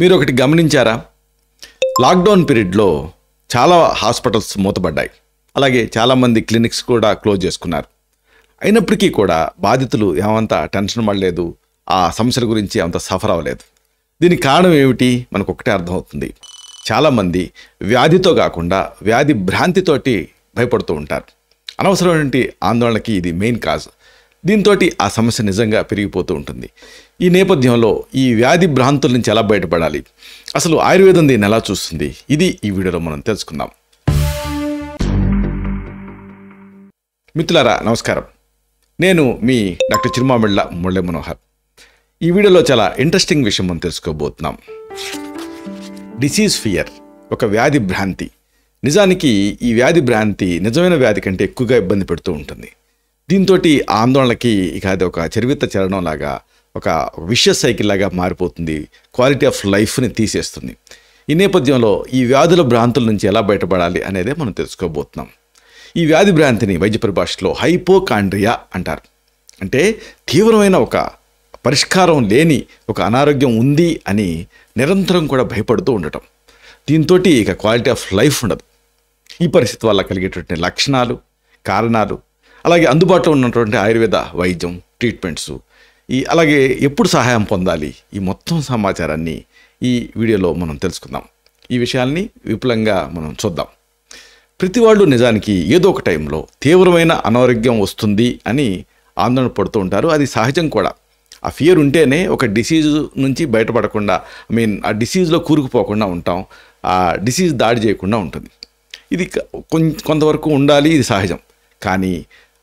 మీరు ఒకటి గమనించారా? లాక్డౌన్ పీరియడ్లో చాలా హాస్పిటల్స్ మూతపడ్డాయి. అలాగే చాలామంది క్లినిక్స్ కూడా క్లోజ్ చేసుకున్నారు. అయినప్పటికీ కూడా బాధితులు ఏమంత టెన్షన్ పడలేదు, ఆ సమస్యల గురించి అంత సఫర్ అవ్వలేదు. దీనికి కారణం ఏమిటి? మనకు ఒకటే అర్థమవుతుంది. చాలామంది వ్యాధితో కాకుండా వ్యాధి భ్రాంతితోటి భయపడుతూ ఉంటారు. అనవసరమైన ఆందోళనకి ఇది మెయిన్ కాజ్. దీంతో ఆ సమస్య నిజంగా పెరిగిపోతూ ఉంటుంది. ఈ నేపథ్యంలో ఈ వ్యాధి భ్రాంతుల నుంచి ఎలా బయటపడాలి, అసలు ఆయుర్వేదం దీన్ని ఎలా చూస్తుంది, ఇది ఈ వీడియోలో మనం తెలుసుకుందాం. మిత్రులారా నమస్కారం, నేను మీ డాక్టర్ చిరుమామిళ్ళ మురళీ మనోహర్. ఈ వీడియోలో చాలా ఇంట్రెస్టింగ్ విషయం మనం తెలుసుకోబోతున్నాం. డిసీజ్ ఫియర్, ఒక వ్యాధి భ్రాంతి. నిజానికి ఈ వ్యాధి భ్రాంతి నిజమైన వ్యాధి కంటే ఎక్కువగా ఇబ్బంది పెడుతూ ఉంటుంది. దీంతో ఆందోళనకి ఇక అది ఒక చరివిత్త చరణం లాగా, ఒక విషయస్ సైకిల్ లాగా మారిపోతుంది. క్వాలిటీ ఆఫ్ లైఫ్ని తీసేస్తుంది. ఈ నేపథ్యంలో ఈ వ్యాధుల భ్రాంతుల నుంచి ఎలా బయటపడాలి అనేదే మనం తెలుసుకోబోతున్నాం. ఈ వ్యాధి భ్రాంతిని వైద్య పరిభాషలో హైపోకాండ్రియా అంటారు. అంటే తీవ్రమైన ఒక పరిష్కారం లేని ఒక అనారోగ్యం ఉంది అని నిరంతరం కూడా భయపడుతూ ఉండటం. దీంతో ఇక క్వాలిటీ ఆఫ్ లైఫ్ ఉండదు. ఈ పరిస్థితి వల్ల కలిగేటువంటి లక్షణాలు, కారణాలు, అలాగే అందుబాటులో ఉన్నటువంటి ఆయుర్వేద వైద్యం, ట్రీట్మెంట్స్, అలాగే ఎప్పుడు సహాయం పొందాలి, ఈ మొత్తం సమాచారాన్ని ఈ వీడియోలో మనం తెలుసుకుందాం. ఈ విషయాల్ని విపులంగా మనం చూద్దాం. ప్రతి వాళ్ళు నిజానికి ఏదో ఒక టైంలో తీవ్రమైన అనారోగ్యం వస్తుంది అని ఆందోళన పడుతూ ఉంటారు. అది సహజం కూడా. ఆ ఫియర్ ఉంటేనే ఒక డిసీజ్ నుంచి బయటపడకుండా, ఆ డిసీజ్లో కూరుకుపోకుండా ఉంటాం. ఆ డిసీజ్ దాడి చేయకుండా ఉంటుంది. ఇది కొంతవరకు ఉండాలి, ఇది సహజం. కానీ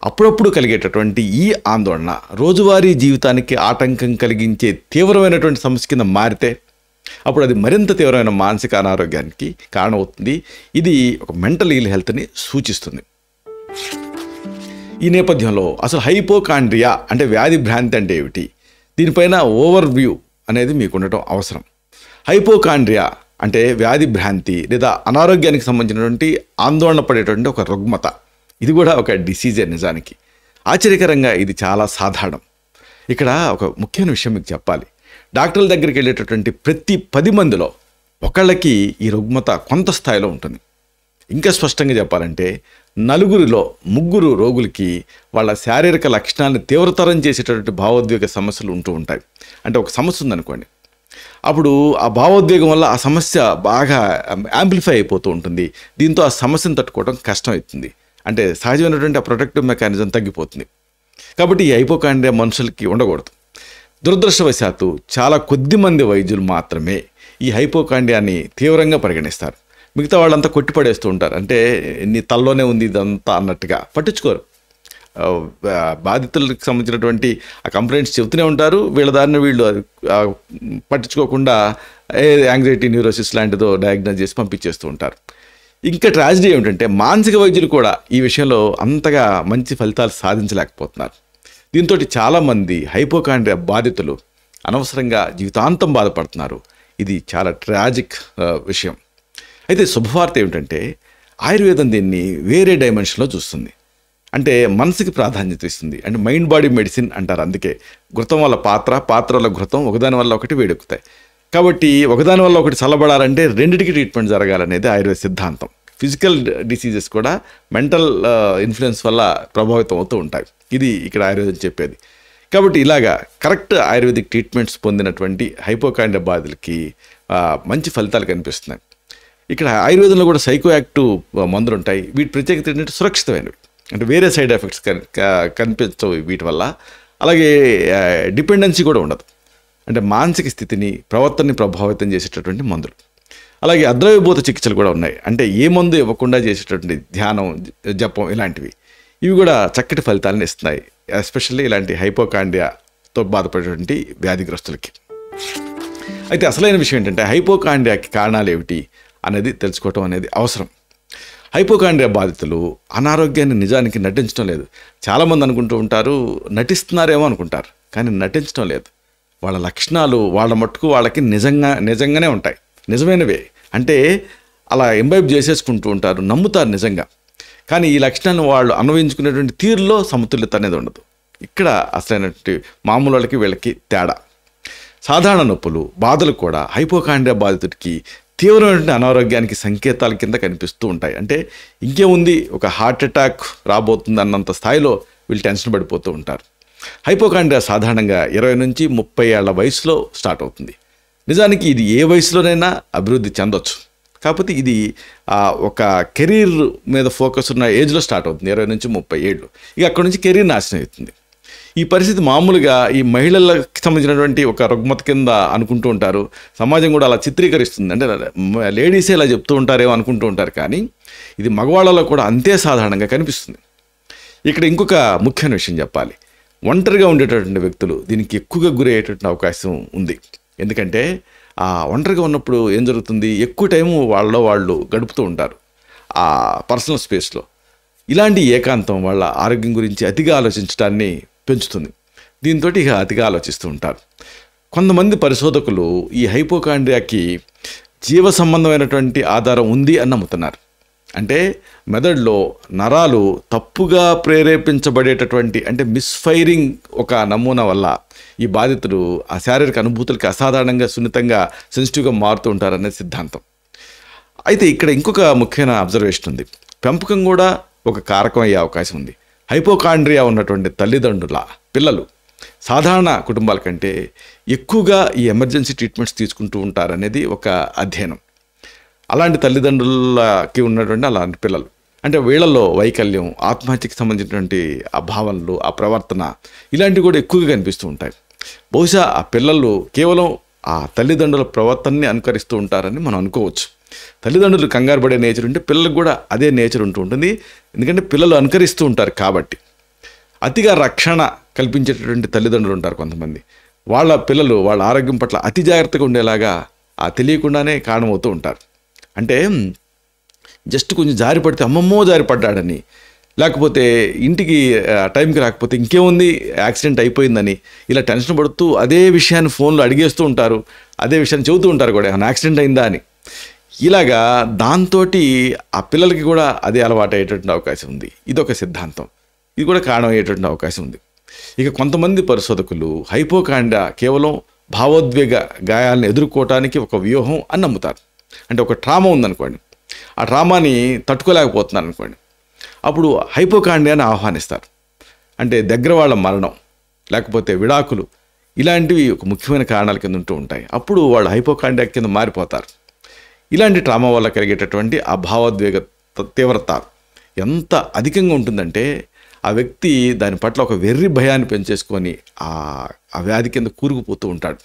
అప్పుడప్పుడు కలిగేటటువంటి ఈ ఆందోళన రోజువారీ జీవితానికి ఆటంకం కలిగించే తీవ్రమైనటువంటి సమస్య కింద మారితే అప్పుడు అది మరింత తీవ్రమైన మానసిక అనారోగ్యానికి కారణమవుతుంది. ఇది ఒక మెంటల్ ఇల్ హెల్త్ని సూచిస్తుంది. ఈ నేపథ్యంలో అసలు హైపోకాండ్రియా అంటే వ్యాధి భ్రాంతి అంటే ఏమిటి, దీనిపైన ఓవర్ వ్యూ అనేది మీకు ఉండటం అవసరం. హైపోకాండ్రియా అంటే వ్యాధి భ్రాంతి లేదా అనారోగ్యానికి సంబంధించినటువంటి ఆందోళన పడేటువంటి ఒక రుగ్మత. ఇది కూడా ఒక డిసీజే. నిజానికి ఆశ్చర్యకరంగా ఇది చాలా సాధారణం. ఇక్కడ ఒక ముఖ్యమైన విషయం మీకు చెప్పాలి. డాక్టర్ల దగ్గరికి వెళ్ళేటటువంటి ప్రతి 10 మందిలో ఒకళ్ళకి ఈ రుగ్మత కొంత స్థాయిలో ఉంటుంది. ఇంకా స్పష్టంగా చెప్పాలంటే 4 3 రోగులకి వాళ్ళ శారీరక లక్షణాలను తీవ్రతరం చేసేటటువంటి భావోద్వేగ సమస్యలు ఉంటూ ఉంటాయి. అంటే ఒక సమస్య ఉందనుకోండి, అప్పుడు ఆ భావోద్వేగం వల్ల ఆ సమస్య బాగా యాంప్లిఫై అయిపోతూ ఉంటుంది. దీంతో ఆ సమస్యను తట్టుకోవడం కష్టం అవుతుంది. అంటే సహజమైనటువంటి ఆ ప్రొటెక్టివ్ మెకానిజం తగ్గిపోతుంది. కాబట్టి ఈ హైపోకాండ్రియా మనుషులకి ఉండకూడదు. దురదృష్టవశాత్తు చాలా కొద్ది మంది వైద్యులు మాత్రమే ఈ హైపోకాండ్రియాని తీవ్రంగా పరిగణిస్తారు. మిగతా వాళ్ళంతా కొట్టిపడేస్తూ ఉంటారు. అంటే నీ తల్లోనే ఉంది ఇదంతా అన్నట్టుగా పట్టించుకోరు. బాధితులకు సంబంధించినటువంటి ఆ కంప్లైంట్స్ చెబుతూనే ఉంటారు. వీళ్ళ దారిని వీళ్ళు పట్టించుకోకుండా యాంగ్జైటీ, న్యూరోసిస్ లాంటిదో డయాగ్నోస్ చేసి పంపించేస్తూ ఉంటారు. ఇంకా ట్రాజడీ ఏమిటంటే మానసిక వైద్యులు కూడా ఈ విషయంలో అంతగా మంచి ఫలితాలు సాధించలేకపోతున్నారు. దీంతో చాలామంది హైపోకాండ్రియా బాధితులు అనవసరంగా జీవితాంతం బాధపడుతున్నారు. ఇది చాలా ట్రాజిక్ విషయం. అయితే శుభవార్త ఏమిటంటే ఆయుర్వేదం దీన్ని వేరే డైమెన్షన్లో చూస్తుంది. అంటే మనసుకి ప్రాధాన్యత ఇస్తుంది. అంటే మైండ్ బాడీ మెడిసిన్ అంటారు. అందుకే ఘృతం వల్ల పాత్ర వల్ల ఘృతం, ఒకదాని వల్ల ఒకటి వేడెక్కుతాయి. కాబట్టి ఒకదాని వల్ల ఒకటి చల్లబడాలంటే రెండిటికి ట్రీట్మెంట్ జరగాలనేది ఆయుర్వేద సిద్ధాంతం. ఫిజికల్ డిసీజెస్ కూడా మెంటల్ ఇన్ఫ్లుయెన్స్ వల్ల ప్రభావితం అవుతూ ఉంటాయి. ఇది ఇక్కడ ఆయుర్వేదం చెప్పేది. కాబట్టి ఇలాగా కరెక్ట్ ఆయుర్వేదిక్ ట్రీట్మెంట్స్ పొందినటువంటి హైపోకాండ్రియా బాధితులకి మంచి ఫలితాలు కనిపిస్తున్నాయి. ఇక్కడ ఆయుర్వేదంలో కూడా సైకో యాక్టివ్ మందులు ఉంటాయి. వీటి ప్రత్యేకత ఏంటంటే సురక్షితమైనవి. అంటే వేరే సైడ్ ఎఫెక్ట్స్ కనిపించవు వీటి వల్ల. అలాగే డిపెండెన్సీ కూడా ఉండదు. అంటే మానసిక స్థితిని, ప్రవర్తనని ప్రభావితం చేసేటటువంటి మందులు. అలాగే అద్రవ్యభూత చికిత్సలు కూడా ఉన్నాయి. అంటే ఏ మందు ఇవ్వకుండా చేసేటటువంటి ధ్యానం, జపం ఇలాంటివి. ఇవి కూడా చక్కటి ఫలితాలను ఇస్తున్నాయి, ఎస్పెషల్లీ ఇలాంటి హైపోకాండ్రియాతో బాధపడేటువంటి వ్యాధిగ్రస్తులకి. అయితే అసలైన విషయం ఏంటంటే హైపోకాండ్రియాకి కారణాలు ఏమిటి అనేది తెలుసుకోవటం అనేది అవసరం. హైపోకాండ్రియా బాధితులు అనారోగ్యాన్ని నిజానికి నటించడం లేదు. చాలామంది అనుకుంటూ ఉంటారు నటిస్తున్నారేమో అనుకుంటారు, కానీ నటించడం లేదు. వాళ్ళ లక్షణాలు వాళ్ళ మట్టుకు వాళ్ళకి నిజంగానే ఉంటాయి, నిజమైనవే. అంటే అలా ఎంబైబ్ చేసేసుకుంటూ ఉంటారు, నమ్ముతారు నిజంగా. కానీ ఈ లక్షణాలను వాళ్ళు అన్వయించుకునేటువంటి తీరులో సమతుల్యత అనేది ఉండదు. ఇక్కడ అసలైనటువంటి మామూలు వాళ్ళకి వీళ్ళకి తేడా. సాధారణ నొప్పులు, బాధలు కూడా హైపోకాండ్రియా బాధితుడికి తీవ్రమైన అనారోగ్యానికి సంకేతాల కింద కనిపిస్తూ ఉంటాయి. అంటే ఇంకేముంది, ఒక హార్ట్ అటాక్ రాబోతుంది అన్నంత స్థాయిలో వీళ్ళు టెన్షన్ పడిపోతూ ఉంటారు. హైపోకాండ్రియా సాధారణంగా 20 నుంచి 30 ఏళ్ల వయసులో స్టార్ట్ అవుతుంది. నిజానికి ఇది ఏ వయసులోనైనా అభివృద్ధి చెందొచ్చు. కాకపోతే ఇది ఒక కెరీర్ మీద ఫోకస్ ఉన్న ఏజ్లో స్టార్ట్ అవుతుంది, 20 నుంచి 30 ఏళ్ళు. ఇక అక్కడ నుంచి కెరీర్ నాశనం అవుతుంది. ఈ పరిస్థితి మామూలుగా ఈ మహిళలకు సంబంధించినటువంటి ఒక రుగ్మత కింద అనుకుంటూ ఉంటారు. సమాజం కూడా అలా చిత్రీకరిస్తుంది. అంటే లేడీసే ఇలా చెప్తూ ఉంటారేమో అనుకుంటూ ఉంటారు, కానీ ఇది మగవాళ్ళలో కూడా అంతే సాధారణంగా కనిపిస్తుంది. ఇక్కడ ఇంకొక ముఖ్యమైన విషయం చెప్పాలి. ఒంటరిగా ఉండేటటువంటి వ్యక్తులు దీనికి ఎక్కువగా గురయ్యేటటువంటి అవకాశం ఉంది. ఎందుకంటే ఆ ఒంటరిగా ఉన్నప్పుడు ఏం జరుగుతుంది, ఎక్కువ టైము వాళ్ళు గడుపుతూ ఉంటారు ఆ పర్సనల్ స్పేస్లో. ఇలాంటి ఏకాంతం వాళ్ళ ఆరోగ్యం గురించి అతిగా ఆలోచించడాన్ని పెంచుతుంది. దీంతో ఇక అతిగా ఆలోచిస్తూ ఉంటారు. కొంతమంది పరిశోధకులు ఈ హైపోకాండ్రియాకి జీవ సంబంధమైనటువంటి ఆధారం ఉంది అని నమ్ముతున్నారు. అంటే మెదడులో నరాలు తప్పుగా ప్రేరేపించబడేటటువంటి, అంటే మిస్ఫైరింగ్ ఒక నమూనా వల్ల ఈ బాధితులు ఆ శారీరక అనుభూతులకి అసాధారణంగా సున్నితంగా సెన్సిటివ్గా మారుతూ ఉంటారనే సిద్ధాంతం. అయితే ఇక్కడ ఇంకొక ముఖ్యమైన అబ్జర్వేషన్ ఉంది. పెంపకం కూడా ఒక కారకం అయ్యే అవకాశం ఉంది. హైపోకాండ్రియా ఉన్నటువంటి తల్లిదండ్రుల పిల్లలు సాధారణ కుటుంబాల కంటే ఎక్కువగా ఈ ఎమర్జెన్సీ ట్రీట్మెంట్స్ తీసుకుంటూ ఉంటారనేది ఒక అధ్యయనం. అలాంటి తల్లిదండ్రులకి ఉన్నటువంటి అలాంటి పిల్లలు, అంటే వీళ్ళల్లో వైకల్యం, ఆత్మహత్యకి సంబంధించినటువంటి ఆ భావనలు, ఆ ప్రవర్తన ఇలాంటివి కూడా ఎక్కువగా కనిపిస్తూ ఉంటాయి. బహుశా ఆ పిల్లలు కేవలం ఆ తల్లిదండ్రుల ప్రవర్తనని అనుకరిస్తూ ఉంటారని మనం అనుకోవచ్చు. తల్లిదండ్రులు కంగారు పడే నేచర్ ఉంటే పిల్లలకు కూడా అదే నేచర్ ఉంటూ ఉంటుంది. ఎందుకంటే పిల్లలు అనుకరిస్తూ ఉంటారు కాబట్టి. అతిగా రక్షణ కల్పించేటటువంటి తల్లిదండ్రులు ఉంటారు కొంతమంది. వాళ్ళ పిల్లలు వాళ్ళ ఆరోగ్యం పట్ల అతి జాగ్రత్తగా ఉండేలాగా తెలియకుండానే కారణమవుతూ ఉంటారు. అంటే జస్ట్ కొంచెం జారి పడితే అమ్మమ్మో జారి పడ్డాడని, లేకపోతే ఇంటికి టైంకి రాకపోతే ఇంకేముంది యాక్సిడెంట్ అయిపోయిందని ఇలా టెన్షన్ పడుతూ అదే విషయాన్ని ఫోన్లో అడిగేస్తూ ఉంటారు. అదే విషయాన్ని చెబుతూ ఉంటారు కూడా, ఏమైనా యాక్సిడెంట్ అయిందా అని. ఇలాగా దాంతో ఆ పిల్లలకి కూడా అదే అలవాటు అయ్యేటటువంటి అవకాశం ఉంది. ఇదొక సిద్ధాంతం. ఇది కూడా కారణం అయ్యేటటువంటి అవకాశం ఉంది. ఇక కొంతమంది పరిశోధకులు హైపోకాండ్రియా కేవలం భావోద్వేగ గాయాలను ఎదుర్కోవటానికి ఒక వ్యూహం అని నమ్ముతారు. అంటే ఒక ట్రామా ఉందనుకోండి, ఆ ట్రామాని తట్టుకోలేకపోతున్నారు అనుకోండి, అప్పుడు హైపోకాండ్రియాని ఆహ్వానిస్తారు. అంటే దగ్గర వాళ్ళ మరణం, లేకపోతే విడాకులు, ఇలాంటివి ఒక ముఖ్యమైన కారణాల కింద ఉంటూ ఉంటాయి. అప్పుడు వాళ్ళు హైపోకాండ్రియా కింద మారిపోతారు. ఇలాంటి ట్రామా వల్ల కలిగేటటువంటి ఆ భావోద్వేగ తీవ్రత ఎంత అధికంగా ఉంటుందంటే ఆ వ్యక్తి దాని పట్ల ఒక వెర్రి భయాన్ని పెంచేసుకొని ఆ వ్యాధి కింద కూరుకుపోతూ ఉంటాడు.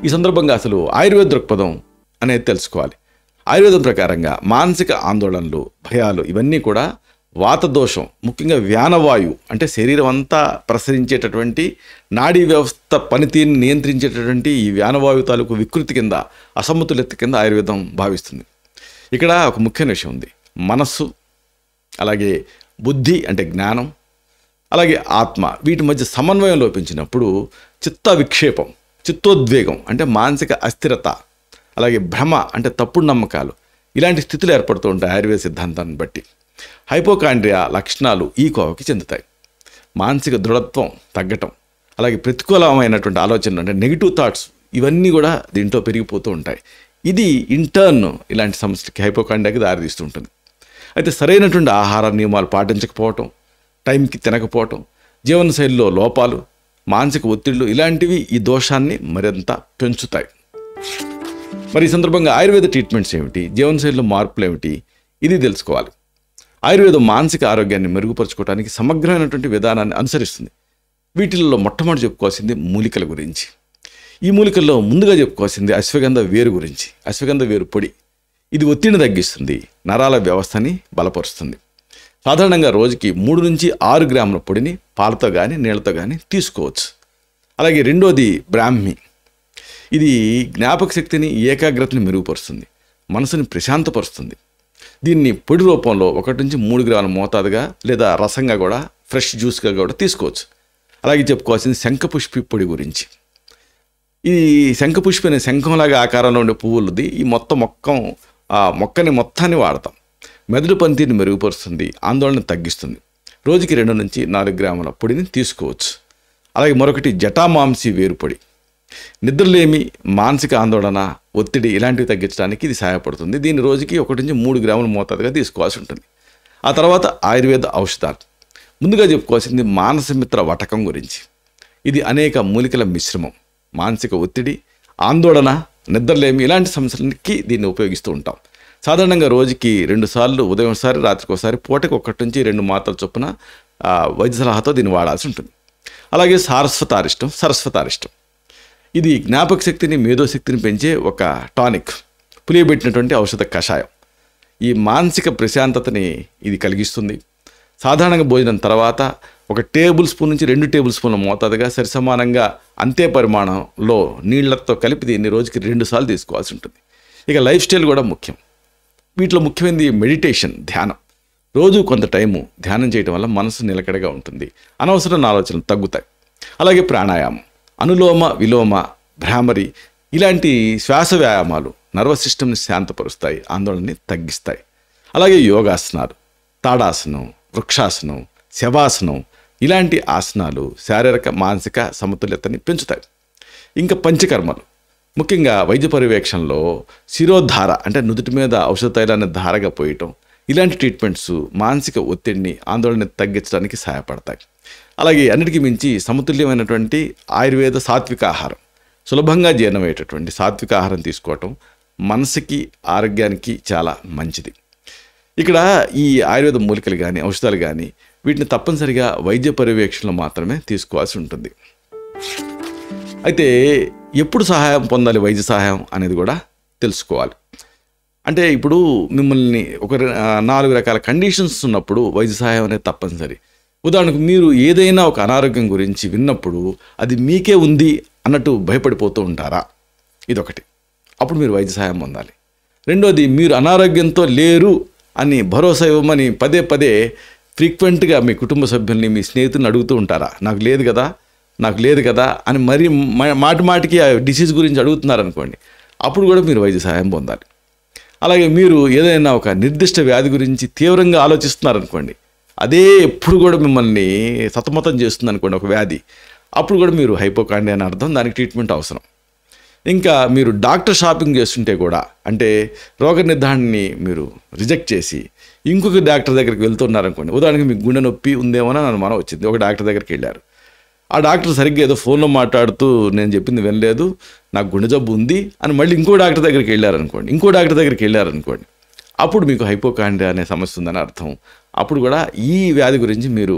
ఈ సందర్భంగా అసలు ఆయుర్వేద దృక్పథం అనేది తెలుసుకోవాలి. ఆయుర్వేదం ప్రకారంగా మానసిక ఆందోళనలు, భయాలు ఇవన్నీ కూడా వాతదోషం, ముఖ్యంగా వ్యానవాయు, అంటే శరీరం అంతా ప్రసరించేటటువంటి నాడీ వ్యవస్థ పనితీరుని నియంత్రించేటటువంటి ఈ వ్యానవాయు తాలూకు వికృతి కింద, అసమతుల్యత కింద ఆయుర్వేదం భావిస్తుంది. ఇక్కడ ఒక ముఖ్యమైన విషయం ఉంది. మనస్సు, అలాగే బుద్ధి అంటే జ్ఞానం, అలాగే ఆత్మ, వీటి మధ్య సమన్వయం లోపించినప్పుడు చిత్త విక్షేపం, చిత్తోద్వేగం అంటే మానసిక అస్థిరత, అలాగే భ్రమ అంటే తప్పుడు నమ్మకాలు, ఇలాంటి స్థితులు ఏర్పడుతూ ఉంటాయి ఆయుర్వేద సిద్ధాంతాన్ని బట్టి. హైపోకాండ్రియా లక్షణాలు ఈ కోవకి చెందుతాయి. మానసిక దృఢత్వం తగ్గటం, అలాగే ప్రతికూలమైనటువంటి ఆలోచనలు అంటే నెగిటివ్ థాట్స్, ఇవన్నీ కూడా దీంట్లో పెరిగిపోతూ ఉంటాయి. ఇది ఇంటర్న్ ఇలాంటి సమస్యలకి, హైపోకాండ్రియాకి దారితీస్తూ ఉంటుంది. అయితే సరైనటువంటి ఆహార నియమాలు పాటించకపోవటం, టైంకి తినకపోవటం, జీవనశైలిలో లోపాలు, మానసిక ఒత్తిళ్లు ఇలాంటివి ఈ దోషాన్ని మరింత పెంచుతాయి. మరి ఈ సందర్భంగా ఆయుర్వేద ట్రీట్మెంట్స్ ఏమిటి, జీవనశైలిలో మార్పులు ఏమిటి, ఇది తెలుసుకోవాలి. ఆయుర్వేదం మానసిక ఆరోగ్యాన్ని మెరుగుపరచుకోవడానికి సమగ్రమైనటువంటి విధానాన్ని అనుసరిస్తుంది. వీటిల్లో మొట్టమొదటి చెప్పుకోవాల్సింది మూలికల గురించి. ఈ మూలికల్లో ముందుగా చెప్పుకోవాల్సింది అశ్వగంధ వేరు గురించి. అశ్వగంధ వేరు పొడి, ఇది ఒత్తిడిని తగ్గిస్తుంది, నరాల వ్యవస్థని బలపరుస్తుంది. సాధారణంగా రోజుకి 3 నుంచి 6 గ్రాముల పొడిని పాలతో కానీ నీళ్ళతో కానీ తీసుకోవచ్చు. అలాగే రెండోది బ్రాహ్మి, ఇది జ్ఞాపక శక్తిని, ఏకాగ్రతని మెరుగుపరుస్తుంది, మనసుని ప్రశాంతపరుస్తుంది. దీన్ని పొడి రూపంలో 1 నుంచి 3 గ్రాముల మోతాదుగా లేదా రసంగా కూడా, ఫ్రెష్ జ్యూస్గా కూడా తీసుకోవచ్చు. అలాగే చెప్పుకోవాల్సింది శంఖపుష్పి పొడి గురించి. ఈ శంఖపుష్పి అనే శంఖంలాగా ఆకారంలో ఉండే పువ్వులది ఈ మొక్కని మొత్తాన్ని వాడతాం. మెదడు పనితీరుని మెరుగుపరుస్తుంది, ఆందోళన తగ్గిస్తుంది. రోజుకి 2 నుంచి 4 గ్రాముల పొడిని తీసుకోవచ్చు. అలాగే మరొకటి జటామాంసి వేరుపొడి. నిద్రలేమి, మానసిక ఆందోళన, ఒత్తిడి ఇలాంటివి తగ్గించడానికి ఇది సహాయపడుతుంది. దీన్ని రోజుకి 1 నుంచి 3 గ్రాముల మోతాదుగా తీసుకోవాల్సి ఉంటుంది. ఆ తర్వాత ఆయుర్వేద ఔషధాలు. ముందుగా చెప్పుకోవాల్సింది మానసమిత్ర వటకం గురించి. ఇది అనేక మూలికల మిశ్రమం. మానసిక ఒత్తిడి, ఆందోళన, నిద్రలేమి ఇలాంటి సమస్యలకి దీన్ని ఉపయోగిస్తూ ఉంటాం. సాధారణంగా రోజుకి 2 సార్లు, ఉదయం ఒకసారి, రాత్రికి ఒకసారి, పూటకి 1 నుంచి 2 మాత్రల చొప్పున వైద్య సలహాతో దీన్ని వాడాల్సి ఉంటుంది. అలాగే సరస్వతారిష్టం. ఇది జ్ఞాపక శక్తిని, మేధోశక్తిని పెంచే ఒక టానిక్, పులియబెట్టినటువంటి ఔషధ కషాయం. ఈ మానసిక ప్రశాంతతని ఇది కలిగిస్తుంది. సాధారణంగా భోజనం తర్వాత 1 టేబుల్ స్పూన్ నుంచి 2 టేబుల్ స్పూన్ల మోతాదుగా సరిసమానంగా అంతే పరిమాణంలో నీళ్లతో కలిపి దీన్ని రోజుకి 2 సార్లు తీసుకోవాల్సి ఉంటుంది. ఇక లైఫ్ స్టైల్ కూడా ముఖ్యం. వీటిలో ముఖ్యమైనది మెడిటేషన్, ధ్యానం. రోజు కొంత టైము ధ్యానం చేయడం వల్ల మనసు నిలకడగా ఉంటుంది, అనవసరమైన ఆలోచనలు తగ్గుతాయి. అలాగే ప్రాణాయామం, అనులోమ విలోమ, భ్రామరి ఇలాంటి శ్వాస వ్యాయామాలు నర్వస్ సిస్టమ్ని శాంతపరుస్తాయి, ఆందోళనని తగ్గిస్తాయి. అలాగే యోగాసనాలు, తాడాసనం, వృక్షాసనం, శవాసనం ఇలాంటి ఆసనాలు శారీరక మానసిక సమతుల్యతని పెంచుతాయి. ఇంకా పంచకర్మలు, ముఖ్యంగా వైద్య పర్యవేక్షణలో శిరోధార అంటే నుదుటి మీద ఔషధ తైలాన్ని ధారగా పోయటం ఇలాంటి ట్రీట్మెంట్స్ మానసిక ఒత్తిడిని, ఆందోళనని తగ్గించడానికి సహాయపడతాయి. అలాగే అన్నిటికీ మించి సమతుల్యమైనటువంటి ఆయుర్వేద సాత్విక ఆహారం, సులభంగా జీర్ణమయ్యేటటువంటి సాత్విక ఆహారం తీసుకోవటం మనసుకి, ఆరోగ్యానికి చాలా మంచిది. ఇక్కడ ఈ ఆయుర్వేద మూలికలు కానీ, ఔషధాలు కానీ వీటిని తప్పనిసరిగా వైద్య పర్యవేక్షణలో మాత్రమే తీసుకోవాల్సి ఉంటుంది. అయితే ఎప్పుడు సహాయం పొందాలి, వైద్య సహాయం అనేది కూడా తెలుసుకోవాలి. అంటే ఇప్పుడు మిమ్మల్ని 4 రకాల కండిషన్స్ ఉన్నప్పుడు వైద్య సహాయం అనేది తప్పనిసరి. ఉదాహరణకు మీరు ఏదైనా ఒక అనారోగ్యం గురించి విన్నప్పుడు అది మీకే ఉంది అన్నట్టు భయపడిపోతూ ఉంటారా? ఇదొకటి. అప్పుడు మీరు వైద్య సహాయం పొందాలి. రెండోది, మీరు అనారోగ్యంతో లేరు అని భరోసా ఇవ్వమని పదే ఫ్రీక్వెంట్గా మీ కుటుంబ సభ్యుల్ని, మీ స్నేహితులను అడుగుతూ ఉంటారా? నాకు లేదు కదా అని మరి మాటికి ఆ డిసీజ్ గురించి అడుగుతున్నారనుకోండి, అప్పుడు కూడా మీరు వైద్య సహాయం పొందాలి. అలాగే మీరు ఏదైనా ఒక నిర్దిష్ట వ్యాధి గురించి తీవ్రంగా ఆలోచిస్తున్నారనుకోండి, అదే ఎప్పుడు కూడా మిమ్మల్ని సతమతం చేస్తుంది అనుకోండి ఒక వ్యాధి, అప్పుడు కూడా మీరు హైపోకాండియా అని అర్థం, దానికి ట్రీట్మెంట్ అవసరం. ఇంకా మీరు డాక్టర్ షాపింగ్ చేస్తుంటే కూడా, అంటే రోగ నిర్ధారణని మీరు రిజెక్ట్ చేసి ఇంకొక డాక్టర్ దగ్గరికి వెళ్తున్నారనుకోండి, ఉదాహరణకి మీకు గుండె నొప్పి ఉందేమో అని అనుమానం వచ్చింది, ఒక డాక్టర్ దగ్గరికి వెళ్ళారు. ఆ డాక్టర్ సరిగ్గా ఏదో ఫోన్లో మాట్లాడుతూ నేను చెప్పింది వినలేదు, నాకు గుండె జబ్బు ఉంది అని మళ్ళీ ఇంకో డాక్టర్ దగ్గరికి వెళ్ళారనుకోండి, అప్పుడు మీకు హైపోకాండియా అనే సమస్య ఉందని అర్థం. అప్పుడు కూడా ఈ వ్యాధి గురించి మీరు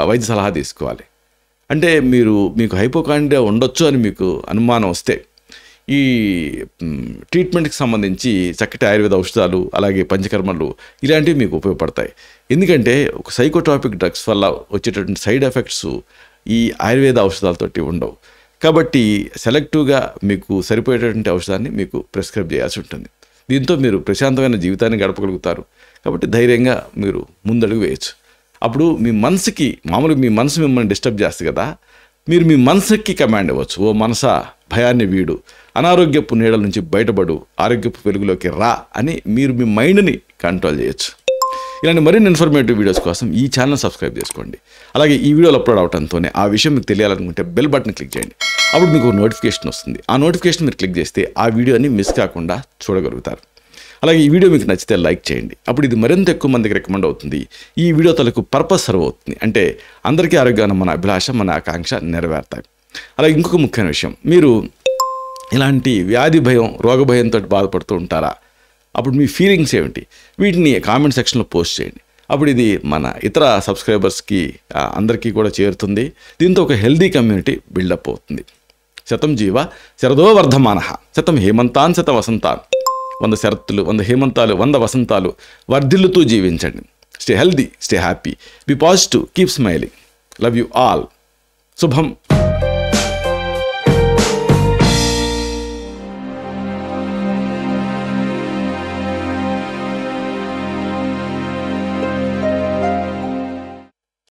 వైద్య సలహా తీసుకోవాలి. అంటే మీకు హైపోకాండియా ఉండొచ్చు అని మీకు అనుమానం వస్తే ఈ ట్రీట్మెంట్కి సంబంధించి చక్కటి ఆయుర్వేద ఔషధాలు, అలాగే పంచకర్మలు ఇలాంటివి మీకు ఉపయోగపడతాయి. ఎందుకంటే ఒక సైకోట్రాపిక్ డ్రగ్స్ వల్ల వచ్చేటటువంటి సైడ్ ఎఫెక్ట్స్ ఈ ఆయుర్వేద ఔషధాలతోటి ఉండవు. కాబట్టి సెలెక్టివ్గా మీకు సరిపోయేటటువంటి ఔషధాన్ని మీకు ప్రిస్క్రైబ్ చేయాల్సి ఉంటుంది. దీంతో మీరు ప్రశాంతమైన జీవితాన్ని గడపగలుగుతారు. కాబట్టి ధైర్యంగా మీరు ముందడుగు వేయచ్చు. అప్పుడు మీ మనసు మిమ్మల్ని డిస్టర్బ్ చేస్తుంది కదా, మీరు మీ మనసుకి కమాండ్ ఇవ్వచ్చు. ఓ మనసా, భయాన్ని వీడు, అనారోగ్యపు నీడల నుంచి బయటపడు, ఆరోగ్యపు వెలుగులోకి రా అని మీరు మీ మైండ్ని కంట్రోల్ చేయొచ్చు. ఇలాంటి మరిన్ని ఇన్ఫర్మేటివ్ వీడియోస్ కోసం ఈ ఛానల్ సబ్స్క్రైబ్ చేసుకోండి. అలాగే ఈ వీడియోలు అప్లోడ్ అవడంతోనే ఆ విషయం మీకు తెలియాలనుకుంటే బెల్ బటన్ క్లిక్ చేయండి. అప్పుడు మీకు నోటిఫికేషన్ వస్తుంది. ఆ నోటిఫికేషన్ మీరు క్లిక్ చేస్తే ఆ వీడియోని మిస్ కాకుండా చూడగలుగుతారు. అలాగే ఈ వీడియో మీకు నచ్చితే లైక్ చేయండి. అప్పుడు ఇది మరింత ఎక్కువ మందికి రికమెండ్ అవుతుంది. ఈ వీడియో తలకు పర్పస్ సర్వ్ అవుతుంది. అంటే అందరికీ ఆరోగ్యాన్ని మన అభిలాష, మన ఆకాంక్ష నెరవేరుతాయి. అలాగే ఇంకొక ముఖ్యమైన విషయం, మీరు ఇలాంటి వ్యాధి భయం, రోగ భయంతో బాధపడుతూ ఉంటారా? అప్పుడు మీ ఫీలింగ్స్ ఏమిటి? వీటిని కామెంట్ సెక్షన్లో పోస్ట్ చేయండి. అప్పుడు ఇది మన ఇతర సబ్స్క్రైబర్స్కి అందరికీ కూడా చేరుతుంది. దీంతో ఒక హెల్దీ కమ్యూనిటీ బిల్డప్ అవుతుంది. శతం జీవ శరదో వర్ధమానః, శతం హేమంతాన్ శత వసంతాన్. 100 శరత్తులు, 100 హేమంతాలు, 100 వసంతాలు వర్ధిల్లుతూ జీవించండి. Stay healthy, stay happy, be positive, keep smiling. Love you all. శుభం.